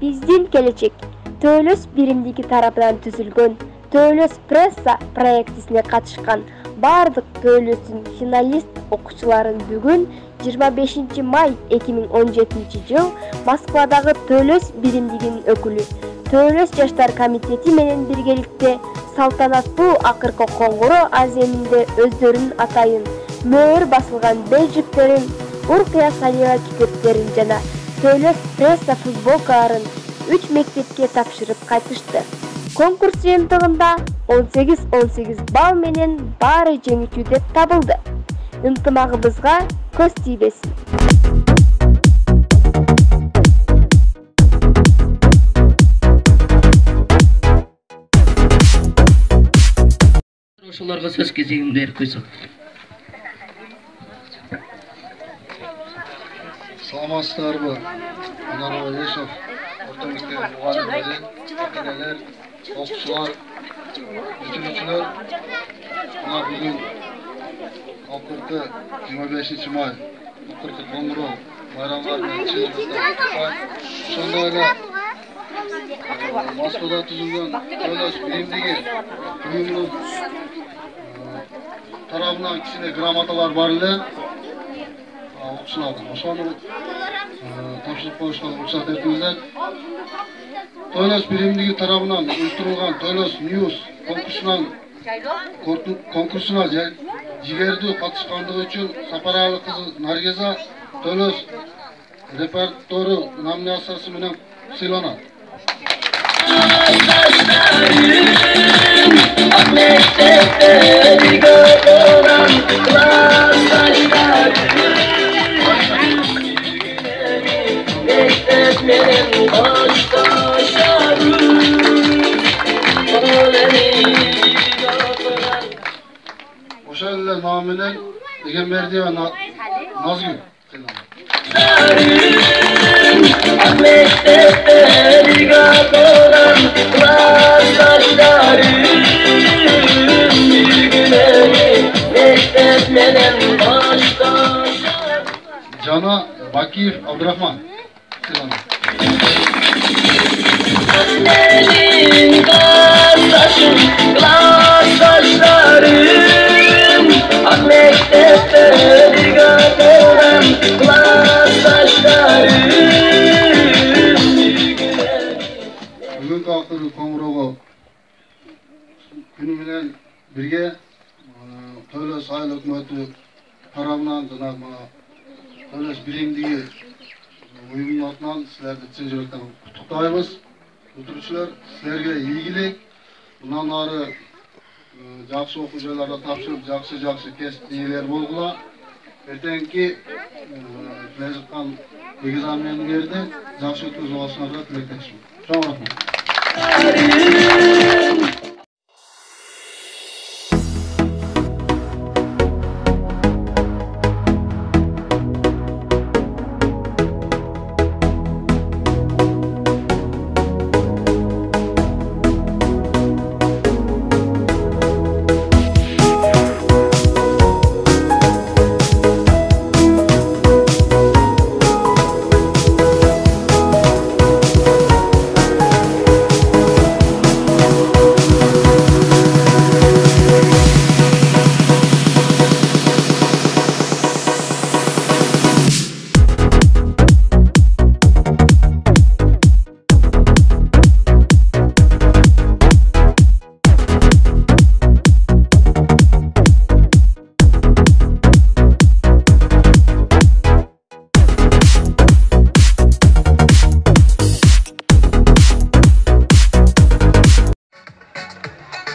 биздин келечек. Төлөс биримдиги тарабынан түзүлгөн Төлөс пресса проектисине катышкан бардык Төлөстүн финалист окуучуларын бүгүн 25 май 2017 жыл Москвадагы Төлөс биримдигинин өкүлү Төлөс жаштар комитети менен биргеликте салтанаттуу акыркы коңгуроо аземинде өздөрүнүн атайын мөөр басылган белжиктерин, Уркия Салиева китептерин жана Төлөс пресса футболкаларын 3 мектепке тапшырып кайтышты. Конкурс жыйынтыгында 18-18 балл менен баары жеңүүчү деп табылды. Ынтымагыбызга көз тийбесин. Ошолорго сөз кезегин берип койсок. Саламатсыздарбы? Анар Ешов, орто мектеп мугалимдери, ата-энелер, окуучулар, бүтүрүүчүлөр. Мына бүгүн акыркы 25 май акыркы коңгуроо байрамдар менен чыгышты. Ошондой эле Москвада түзүлгөн Төлөс биримдиги уюмунун тарабынан кичине грамоталар бар эле. Окуучулардан ошону тапшырып коюшка уруксат этиңиздер. Төлөс биримдиги тарабынан уюштурулган Төлөс News конкурсуна жигердүү катышкандыгы үчүн Сапаралы кызы Наргиза Төлөс репортеру номинациясы менен сыйланат. Ошол эле ном менен Эгембердиева Назгүл Жана Бакиев Абдрахман Бүгүнкү акыркы коңгуроого күнү менен бирге Төлөс айыл өкмөтү тарабынан жана Төлөс биримдиги уюмунун атынан силерди чын жүрөктөн куттуктайбыз. Бүтүрүүчүлөр, силерге ийгилик, мындан ары жакшы окуу жайларда тапшырып, жакшы кесип ээлери болгула. Эртеңки келе жаткан экзамендерди жакшы өткөрүп алышыңарга тилектешмин. Чоң рахмат.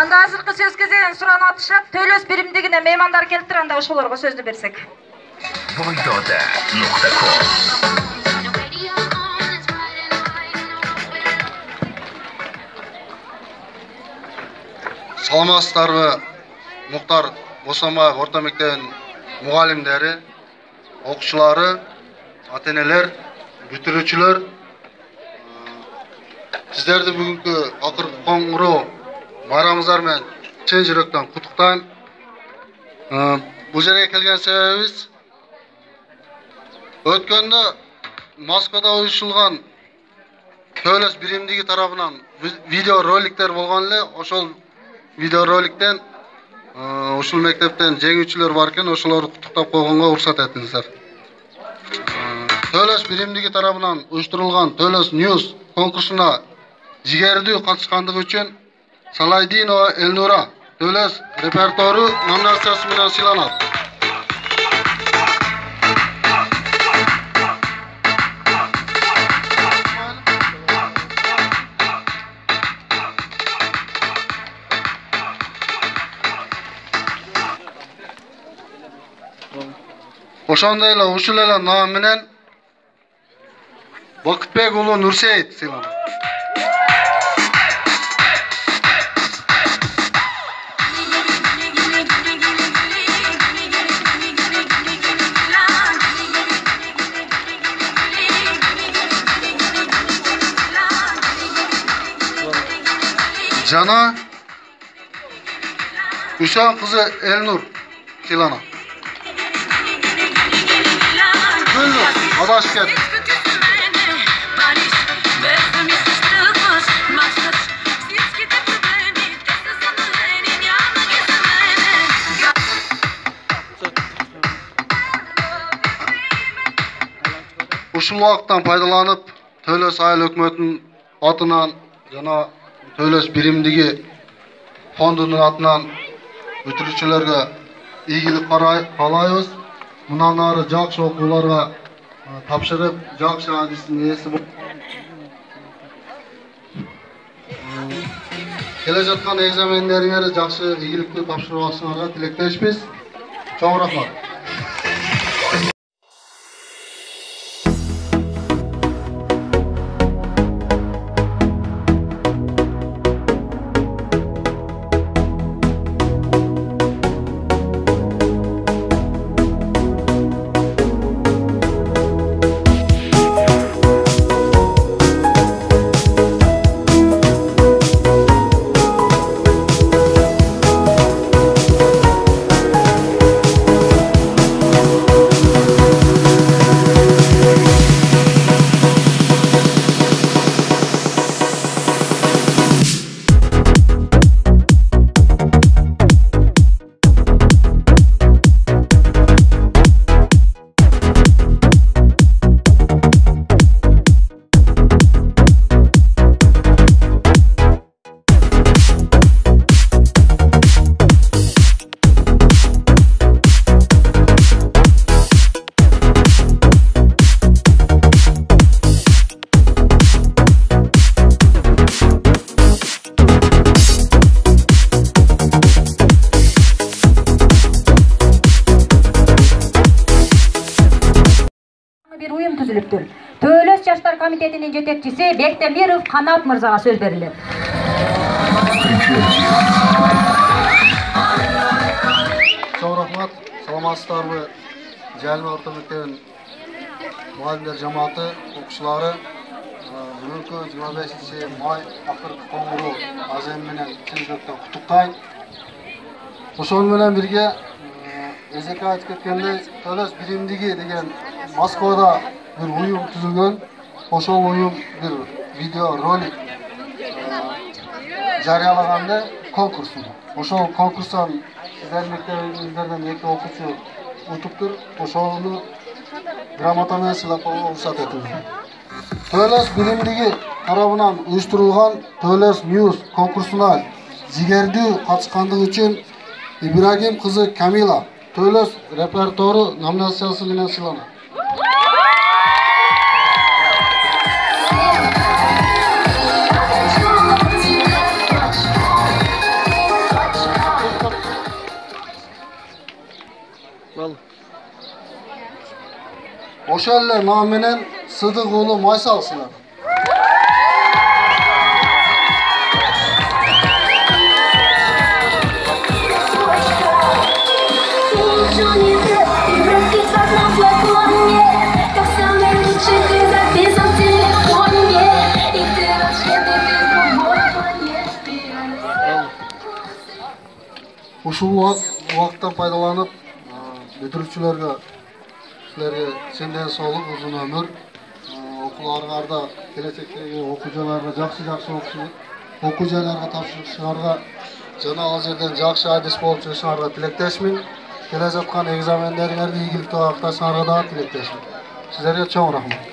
Анда азыркы сөз кезегин суранып атышат. Төлөс биримдигине меймандар келиптир, анда ошолорго сөздү берсек. Voidoda.com Саламатсыздарбы? Муктар Босомбаев орто мектебинин мугалимдери, окуучулары, ата-энелер, бүтүрүүчүлөр. Сиздерди бүгүнкү акыркы коңгуроо байрамыңыздар менен чын жүрөктөн куттуктайм. Бул жерге келген себебибиз өткөндө Москвада уюштурулган Töles birimdigi tarafından video roliktер болгон эле, ошол video роликтен ушул мектептен жеңүүчүлөр бар экен, ошолорду куттуктап койгонго уруксат этиңиздер. Töles birimdigi tarafından уюштурулган Töles News конкурсуна жигердүү катышкандыгы үчүн Салайдинова Элнура Töles репертуары номинациясы менен сыйланат. Ошондой эле ушул эле ном менен Бакытбек уулу Нурсейит сыйланат. Жана Ушан кызы Элнур сыйланат. Adashib ketdi. Ушул убакыттан пайдаланып, Töles айыл өкмөтүнүн атынан жана Töles биримдиги фондунун атынан бүтүрүүчүлөргө ийгилик каалайбыз. Мындан ары жакшы окууларга тапшырып, жакшы адистин ээси болуп келе жаткан экзамендериңерди жакшы ийгиликтүү тапшырып алышыңарга тилектешпиз. Чоң рахмат. Bir uyum tüzülüptür. Töles Жаштар комитетinin жетекчиси Бектемиров Канат мырзага сөз берилет. Чоң рахмат. Саламатсыздарбы? Жалма орто мектебинин muallimler жамааты, окуучулары, бүгүнкү 25-май акыркы коңгуруу азем менен чын жүрөктөн куттуктайм. Ошол менен бирге эзеке айтып кеткендей, Töles биримдиги деген Москвада bir uyum tüzülgön. Ошол uyum bir video ролик жарыялаганды конкурсу. Ошол конкурстан сиздердин мектебиңиздерден 2 окуучу утуптур. Ошону грамота менен сыйлап койгонго уруксат этиңиз. Töles биримдиги тарабынан уюштурулган Töles News конкурсуна жигердүү катышкандыгы үчүн Ибрагим кызы Камила Töles репертуары номинациясы менен сыйланат. Ошол эле ном менен Сыдык уулу Майсал сыйланат. Ушул убакыттан пайдаланып, бүтүрүүчүлөргө силерге сенден соолук, узун өмүр, окууларыңарда келечектеги окуучуларга жакшы окуу жайларга тапшырышыңарга жана ал жерден жакшы адис болуп чыгышыңарга тилектешмин. Келе жаткан экзамендериңерди ийгиликтүү аякташыңарга дагы тилектешмин. Сиздерге чоң рахмат.